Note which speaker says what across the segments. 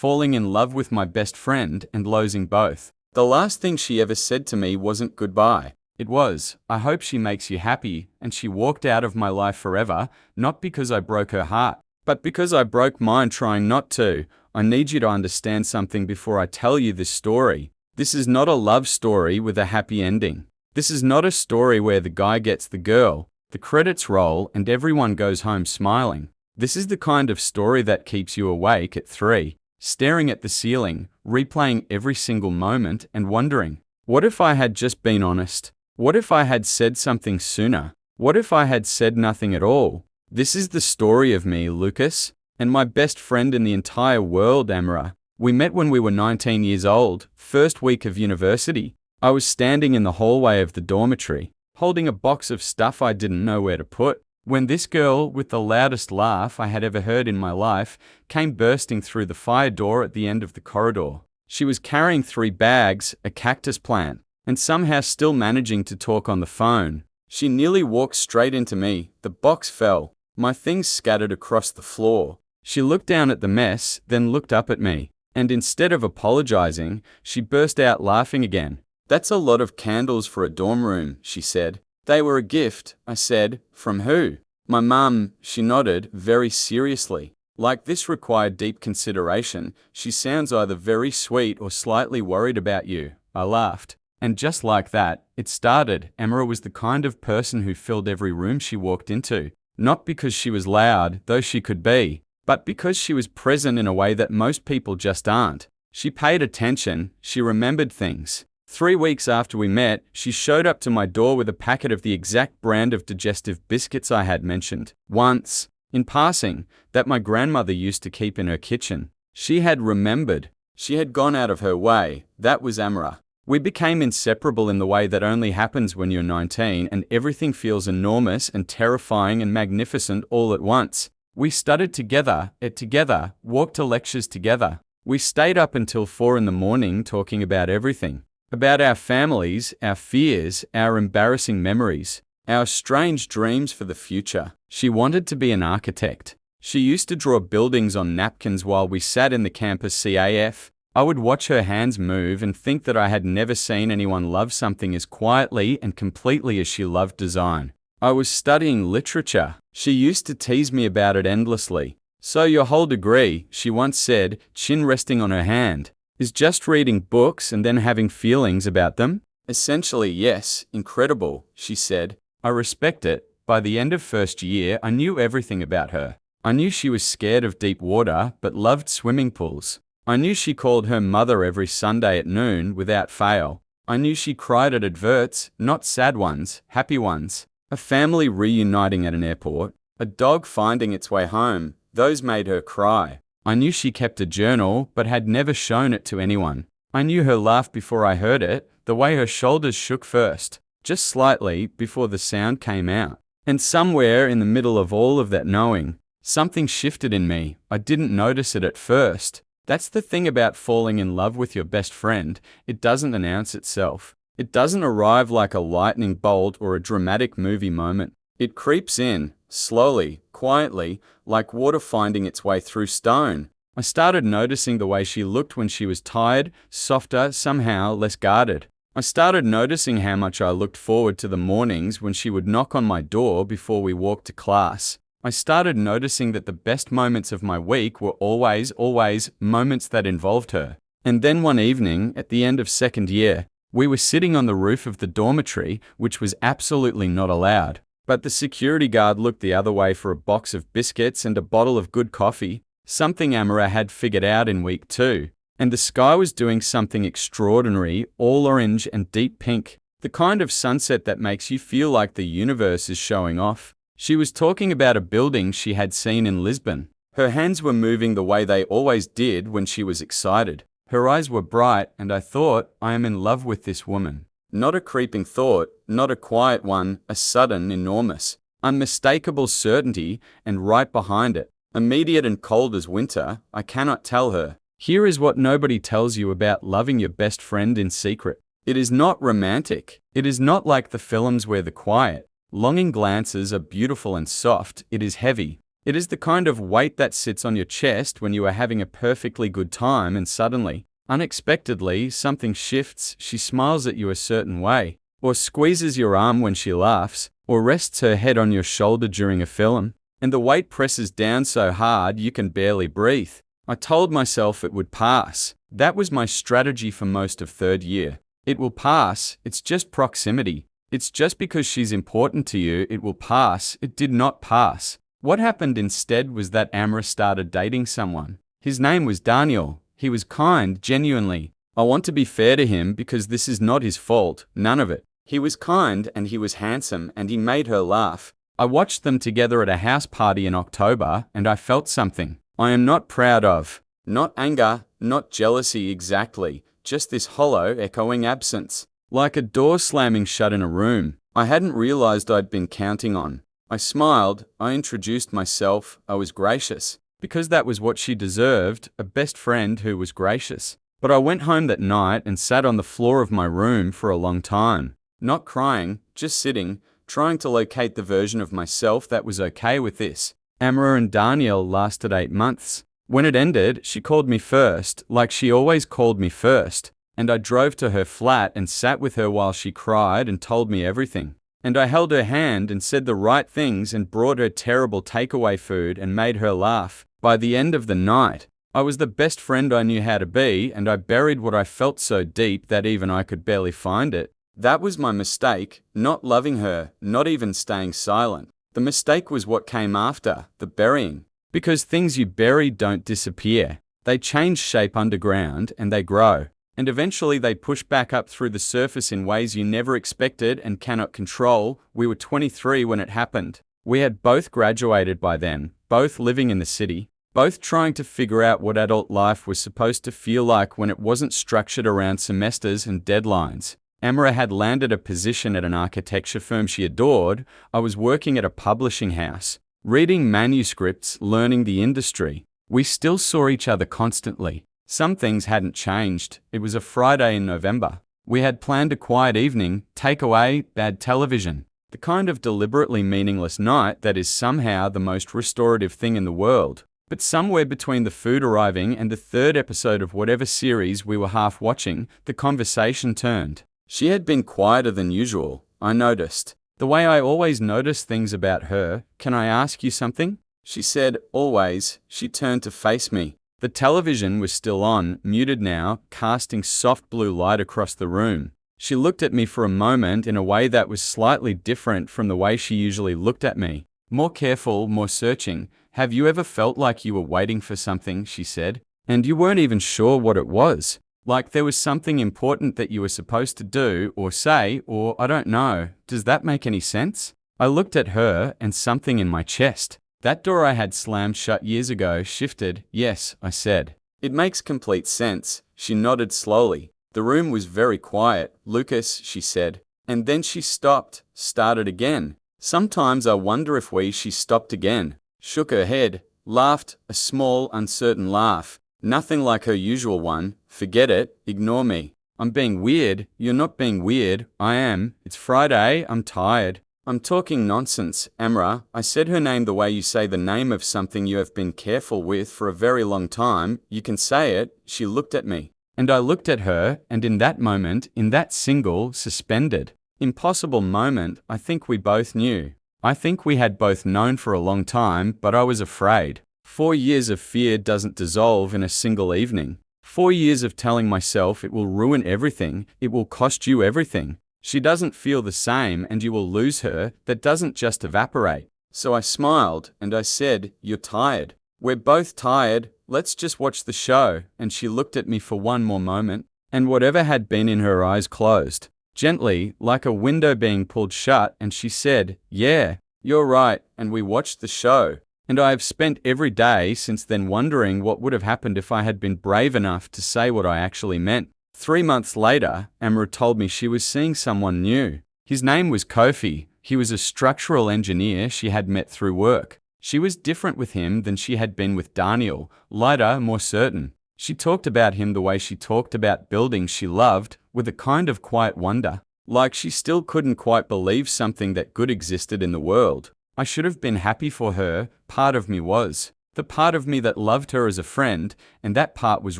Speaker 1: falling in love with my best friend and losing both. The last thing she ever said to me wasn't goodbye. It was, I hope she makes you happy, and she walked out of my life forever, not because I broke her heart, but because I broke mine trying not to. I need you to understand something before I tell you this story. This is not a love story with a happy ending. This is not a story where the guy gets the girl, the credits roll, and everyone goes home smiling. This is the kind of story that keeps you awake at 3, staring at the ceiling, replaying every single moment and wondering, what if I had just been honest? What if I had said something sooner? What if I had said nothing at all? This is the story of me, Lucas, and my best friend in the entire world, Amara. We met when we were 19 years old, first week of university. I was standing in the hallway of the dormitory, holding a box of stuff I didn't know where to put, when this girl, with the loudest laugh I had ever heard in my life, came bursting through the fire door at the end of the corridor. She was carrying 3 bags, a cactus plant, and somehow still managing to talk on the phone. She nearly walked straight into me. The box fell. My things scattered across the floor. She looked down at the mess, then looked up at me, and instead of apologizing, she burst out laughing again. "That's a lot of candles for a dorm room," she said. "They were a gift," I said. "From who?" "My mum," she nodded, very seriously. Like this required deep consideration. "She sounds either very sweet or slightly worried about you." I laughed. And just like that, it started. Amara was the kind of person who filled every room she walked into. Not because she was loud, though she could be, but because she was present in a way that most people just aren't. She paid attention, she remembered things. 3 weeks after we met, she showed up to my door with a packet of the exact brand of digestive biscuits I had mentioned once, in passing, that my grandmother used to keep in her kitchen. She had remembered. She had gone out of her way. That was Amara. We became inseparable in the way that only happens when you're 19 and everything feels enormous and terrifying and magnificent all at once. We studied together, ate together, walked to lectures together. We stayed up until 4 in the morning talking about everything. About our families, our fears, our embarrassing memories, our strange dreams for the future. She wanted to be an architect. She used to draw buildings on napkins while we sat in the campus CAF. I would watch her hands move and think that I had never seen anyone love something as quietly and completely as she loved design. I was studying literature. She used to tease me about it endlessly. "So your whole degree," she once said, chin resting on her hand, "is just reading books and then having feelings about them?" "Essentially, yes. Incredible," she said. I respect it. By the end of first year, I knew everything about her. I knew she was scared of deep water, but loved swimming pools. I knew she called her mother every Sunday at noon without fail. I knew she cried at adverts, not sad ones, happy ones. A family reuniting at an airport, a dog finding its way home, those made her cry. I knew she kept a journal, but had never shown it to anyone. I knew her laugh before I heard it, the way her shoulders shook first, just slightly before the sound came out. And somewhere in the middle of all of that knowing, something shifted in me. I didn't notice it at first. That's the thing about falling in love with your best friend. It doesn't announce itself. It doesn't arrive like a lightning bolt or a dramatic movie moment. It creeps in, slowly, quietly, like water finding its way through stone. I started noticing the way she looked when she was tired, softer, somehow less guarded. I started noticing how much I looked forward to the mornings when she would knock on my door before we walked to class. I started noticing that the best moments of my week were always moments that involved her. And then one evening, at the end of second year, we were sitting on the roof of the dormitory, which was absolutely not allowed. But the security guard looked the other way for a box of biscuits and a bottle of good coffee, something Amara had figured out in week 2. And the sky was doing something extraordinary, all orange and deep pink, the kind of sunset that makes you feel like the universe is showing off. She was talking about a building she had seen in Lisbon. Her hands were moving the way they always did when she was excited. Her eyes were bright, and I thought, I am in love with this woman. Not a creeping thought, not a quiet one, a sudden, enormous, unmistakable certainty, and right behind it, immediate and cold as winter, I cannot tell her. Here is what nobody tells you about loving your best friend in secret. It is not romantic. It is not like the films where the quiet, longing glances are beautiful and soft. It is heavy. It is the kind of weight that sits on your chest when you are having a perfectly good time and suddenly, unexpectedly, something shifts. She smiles at you a certain way, or squeezes your arm when she laughs, or rests her head on your shoulder during a film, and the weight presses down so hard you can barely breathe. I told myself it would pass. That was my strategy for most of third year. It will pass. It's just proximity. It's just because she's important to you, it will pass. It did not pass. What happened instead was that Amara started dating someone. His name was Daniel. He was kind, genuinely. I want to be fair to him because this is not his fault, none of it. He was kind and he was handsome and he made her laugh. I watched them together at a house party in October and I felt something I am not proud of. Not anger, not jealousy exactly, just this hollow, echoing absence. Like a door slamming shut in a room I hadn't realized I'd been counting on. I smiled, I introduced myself, I was gracious. Because that was what she deserved, a best friend who was gracious. But I went home that night and sat on the floor of my room for a long time. Not crying, just sitting, trying to locate the version of myself that was okay with this. Amara and Daniel lasted 8 months. When it ended, she called me first, like she always called me first. And I drove to her flat and sat with her while she cried and told me everything. And I held her hand and said the right things and brought her terrible takeaway food and made her laugh. By the end of the night, I was the best friend I knew how to be, and I buried what I felt so deep that even I could barely find it. That was my mistake, not loving her, not even staying silent. The mistake was what came after, the burying. Because things you bury don't disappear. They change shape underground and they grow. And eventually they push back up through the surface in ways you never expected and cannot control. We were 23 when it happened. We had both graduated by then, both living in the city, both trying to figure out what adult life was supposed to feel like when it wasn't structured around semesters and deadlines. Amara had landed a position at an architecture firm she adored. I was working at a publishing house, reading manuscripts, learning the industry. We still saw each other constantly. Some things hadn't changed. It was a Friday in November. We had planned a quiet evening, takeaway, bad television. The kind of deliberately meaningless night that is somehow the most restorative thing in the world. But somewhere between the food arriving and the third episode of whatever series we were half watching, the conversation turned. She had been quieter than usual, I noticed. The way I always notice things about her. Can I ask you something? She said, always. She turned to face me. The television was still on, muted now, casting soft blue light across the room. She looked at me for a moment in a way that was slightly different from the way she usually looked at me. More careful, more searching. Have you ever felt like you were waiting for something, she said, and you weren't even sure what it was? Like there was something important that you were supposed to do or say, or I don't know. Does that make any sense? I looked at her and something in my chest. That door I had slammed shut years ago shifted. Yes, I said. It makes complete sense. She nodded slowly. The room was very quiet. Lucas, she said. And then she stopped, started again. Sometimes I wonder if she stopped again. Shook her head, laughed, a small, uncertain laugh. Nothing like her usual one. Forget it, ignore me. I'm being weird. You're not being weird. I am. It's Friday. I'm tired. I'm talking nonsense, Amara. I said her name the way you say the name of something you have been careful with for a very long time. You can say it. She looked at me. And I looked at her, and in that moment, in that single, suspended, impossible moment, I think we both knew. I think we had both known for a long time, but I was afraid. 4 years of fear doesn't dissolve in a single evening. 4 years of telling myself it will ruin everything, it will cost you everything. She doesn't feel the same and you will lose her. That doesn't just evaporate. So I smiled and I said, you're tired. We're both tired. Let's just watch the show. And she looked at me for one more moment, and whatever had been in her eyes closed. Gently, like a window being pulled shut, and she said, yeah, you're right, and we watched the show. And I have spent every day since then wondering what would have happened if I had been brave enough to say what I actually meant. 3 months later, Amara told me she was seeing someone new. His name was Kofi. He was a structural engineer she had met through work. She was different with him than she had been with Daniel, lighter, more certain. She talked about him the way she talked about buildings she loved, with a kind of quiet wonder, like she still couldn't quite believe something that good existed in the world. I should have been happy for her, part of me was. The part of me that loved her as a friend, and that part was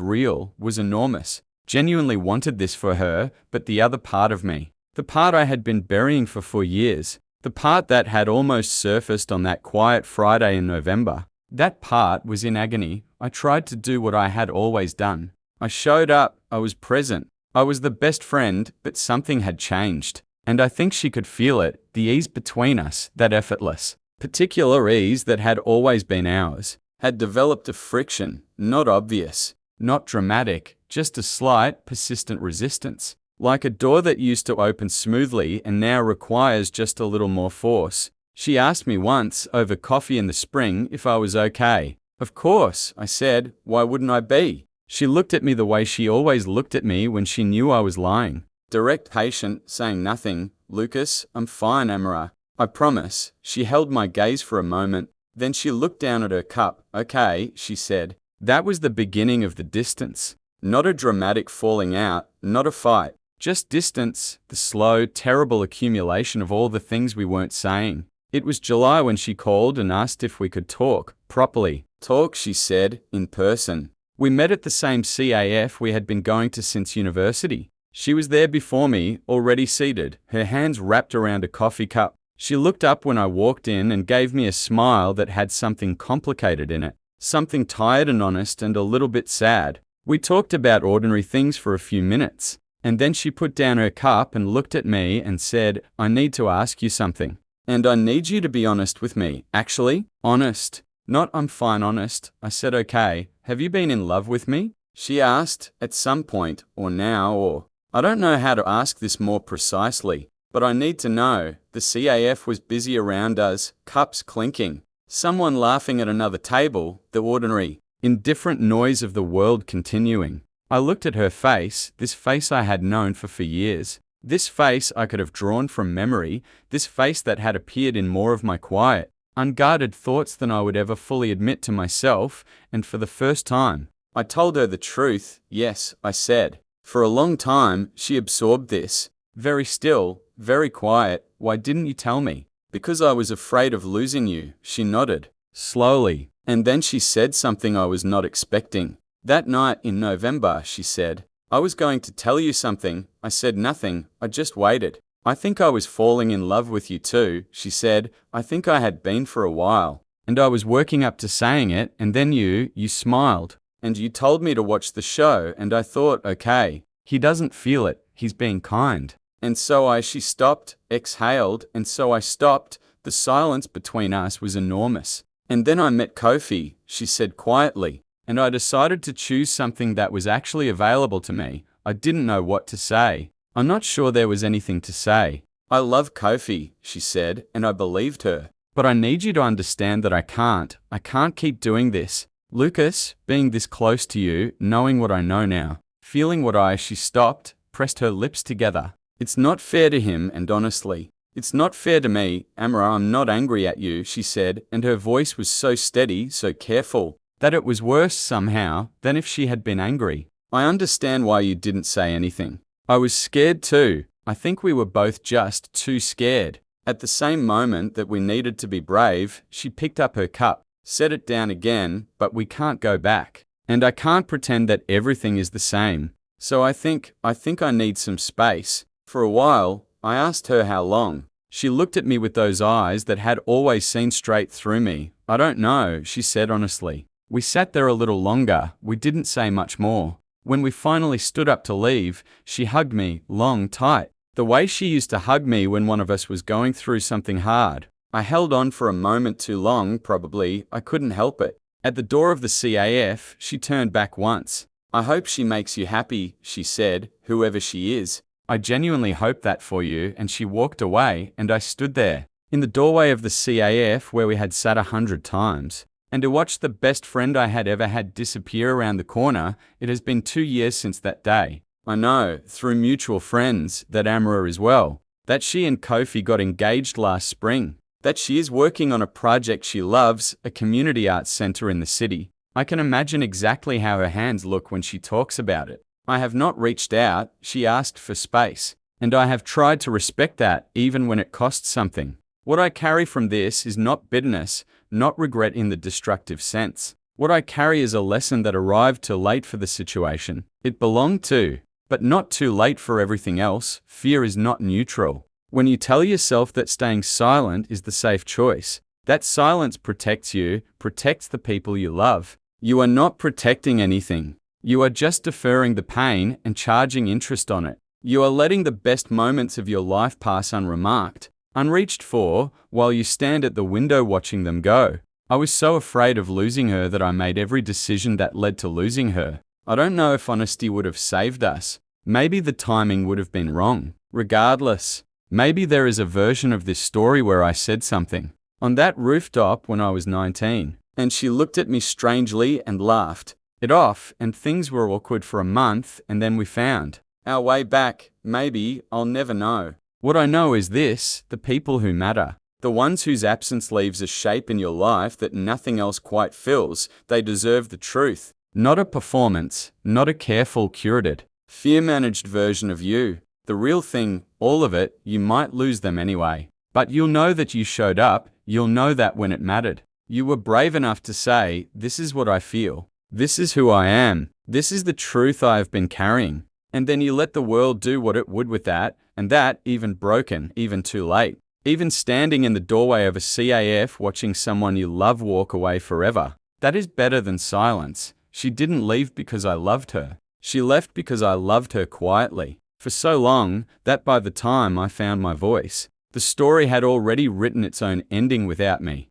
Speaker 1: real, was enormous. Genuinely wanted this for her, but the other part of me, the part I had been burying for 4 years, the part that had almost surfaced on that quiet Friday in November, that part was in agony. I tried to do what I had always done. I showed up, I was present, I was the best friend, but something had changed. And I think she could feel it, the ease between us, that effortless, particular ease that had always been ours, had developed a friction, not obvious, not dramatic, just a slight, persistent resistance, like a door that used to open smoothly and now requires just a little more force. She asked me once, over coffee in the spring, if I was okay. Of course, I said, why wouldn't I be? She looked at me the way she always looked at me when she knew I was lying. Direct, patient, saying nothing. Lucas, I'm fine, Amara. I promise. She held my gaze for a moment. Then she looked down at her cup. Okay, she said. That was the beginning of the distance. Not a dramatic falling out, not a fight. Just distance, the slow, terrible accumulation of all the things we weren't saying. It was July when she called and asked if we could talk, properly. Talk, she said, in person. We met at the same CAF we had been going to since university. She was there before me, already seated, her hands wrapped around a coffee cup. She looked up when I walked in and gave me a smile that had something complicated in it, something tired and honest and a little bit sad. We talked about ordinary things for a few minutes, and then she put down her cup and looked at me and said, I need to ask you something. And I need you to be honest with me. Actually, honest. Not I'm fine honest. I said okay. Have you been in love with me? She asked, at some point, or now, or... I don't know how to ask this more precisely, but I need to know. The CAF was busy around us, cups clinking, someone laughing at another table, the ordinary, indifferent noise of the world continuing. I looked at her face, this face I had known for years, this face I could have drawn from memory, this face that had appeared in more of my quiet, unguarded thoughts than I would ever fully admit to myself, and for the first time, I told her the truth. Yes, I said. For a long time, she absorbed this. Very still, very quiet. Why didn't you tell me? Because I was afraid of losing you, she nodded. Slowly. And then she said something I was not expecting. That night in November, she said, I was going to tell you something. I said nothing. I just waited. I think I was falling in love with you too, she said. I think I had been for a while. And I was working up to saying it, and then you smiled. And you told me to watch the show, and I thought, okay, he doesn't feel it, he's being kind. And so she stopped, exhaled, and so I stopped. The silence between us was enormous. And then I met Kofi, she said quietly, and I decided to choose something that was actually available to me. I didn't know what to say. I'm not sure there was anything to say. I love Kofi, she said, and I believed her. But I need you to understand that I can't keep doing this. Lucas, being this close to you, knowing what I know now, feeling what she stopped, pressed her lips together. It's not fair to him, and honestly, it's not fair to me. Amara, I'm not angry at you, she said, and her voice was so steady, so careful, that it was worse somehow than if she had been angry. I understand why you didn't say anything. I was scared too. I think we were both just too scared. At the same moment that we needed to be brave, she picked up her cup, set it down again, but we can't go back. And I can't pretend that everything is the same. So I think I need some space. For a while, I asked her how long. She looked at me with those eyes that had always seen straight through me. I don't know, she said honestly. We sat there a little longer. We didn't say much more. When we finally stood up to leave, she hugged me, long, tight, the way she used to hug me when one of us was going through something hard. I held on for a moment too long, probably. I couldn't help it. At the door of the CAF, she turned back once. I hope she makes you happy, she said, whoever she is. I genuinely hope that for you, and she walked away, and I stood there, in the doorway of the CAF where we had sat 100 times. And to watch the best friend I had ever had disappear around the corner. It has been 2 years since that day. I know, through mutual friends, that Amara is well, that she and Kofi got engaged last spring, that she is working on a project she loves, a community arts center in the city. I can imagine exactly how her hands look when she talks about it. I have not reached out, she asked for space, and I have tried to respect that even when it costs something. What I carry from this is not bitterness, not regret in the destructive sense. What I carry is a lesson that arrived too late for the situation it belonged to, but not too late for everything else. Fear is not neutral. When you tell yourself that staying silent is the safe choice, that silence protects you, protects the people you love. You are not protecting anything. You are just deferring the pain and charging interest on it. You are letting the best moments of your life pass unremarked, unreached for, while you stand at the window watching them go. I was so afraid of losing her that I made every decision that led to losing her. I don't know if honesty would have saved us. Maybe the timing would have been wrong. Regardless, maybe there is a version of this story where I said something on that rooftop when I was 19, and she looked at me strangely and laughed it off, and things were awkward for a month, and then we found our way back. Maybe, I'll never know. What I know is this: the people who matter, the ones whose absence leaves a shape in your life that nothing else quite fills, they deserve the truth. Not a performance, not a careful, curated, fear-managed version of you. The real thing, all of it. You might lose them anyway, but you'll know that you showed up. You'll know that when it mattered, you were brave enough to say, "This is what I feel. This is who I am. This is the truth I have been carrying." And then you let the world do what it would with that, and that, even broken, even too late. Even standing in the doorway of a CAF watching someone you love walk away forever. That is better than silence. She didn't leave because I loved her. She left because I loved her quietly. For so long, that by the time I found my voice, the story had already written its own ending without me.